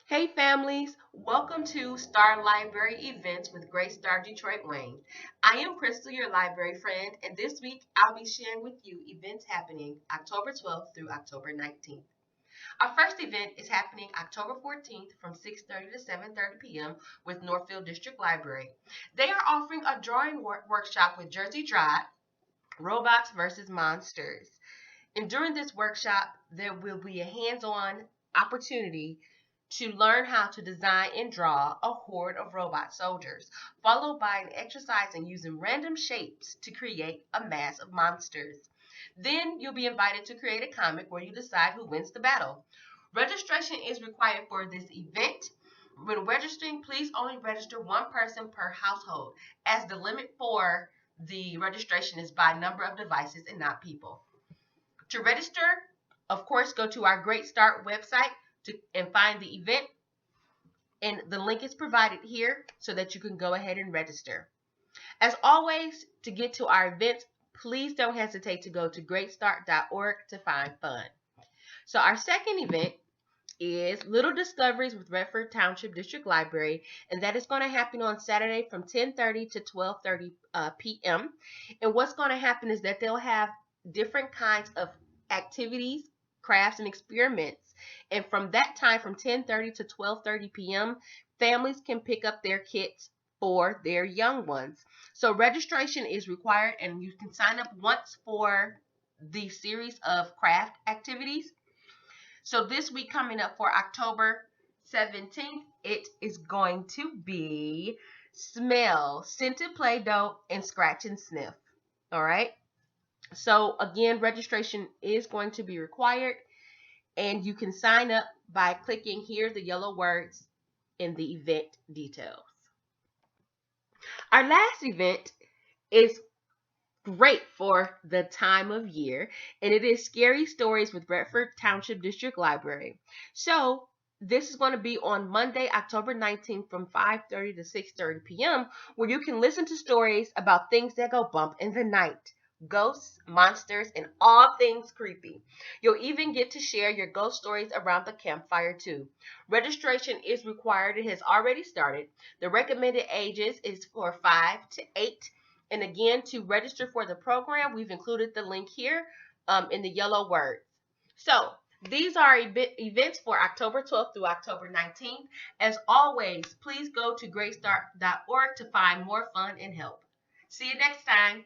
Hey families, welcome to Star Library Events with Great Star Detroit Wayne. I am Crystal, your library friend, and this week I'll be sharing with you events happening October 12th through October 19th. Our first event is happening October 14th from 6:30 to 7:30 p.m. with Northville District Library. They are offering a drawing workshop with Jerzy Drozd, Robots versus Monsters. And during this workshop, there will be a hands-on opportunity to learn how to design and draw a horde of robot soldiers, followed by an exercise in using random shapes to create a mass of monsters. Then you'll be invited to create a comic where you decide who wins the battle. Registration is required for this event. When registering, please only register one person per household, as the limit for the registration is by number of devices and not people. To register, of course, go to our Great Start website and find the event. And the link is provided here so that you can go ahead and register. As always, to get to our events, please don't hesitate to go to greatstart.org to find fun. So our second event is Little Discoveries with Redford Township District Library, and that is going to happen on Saturday from 10:30 to 12:30 p.m. And what's going to happen is that they'll have different kinds of activities, crafts, and experiments. And from that time, from 10:30 to 12:30 p.m., families can pick up their kits for their young ones. So registration is required, and you can sign up once for the series of craft activities. So this week coming up for October 17th, it is going to be smell, scented Play-Doh, and scratch and sniff. All right. So again, registration is going to be required, and you can sign up by clicking here the yellow words in the event details. Our last event is great for the time of year, and it is Scary Stories with Redford Township District Library. So this is going to be on Monday, October 19th from 5:30 to 6:30 p.m., where you can listen to stories about things that go bump in the night. Ghosts, monsters, and all things creepy. You'll even get to share your ghost stories around the campfire too. Registration is required. It has already started. The recommended ages is for 5 to 8. And again, to register for the program, we've included the link here in the yellow words. So these are events for October 12th through October 19th. As always, please go to greatstart.org to find more fun and help. See you next time.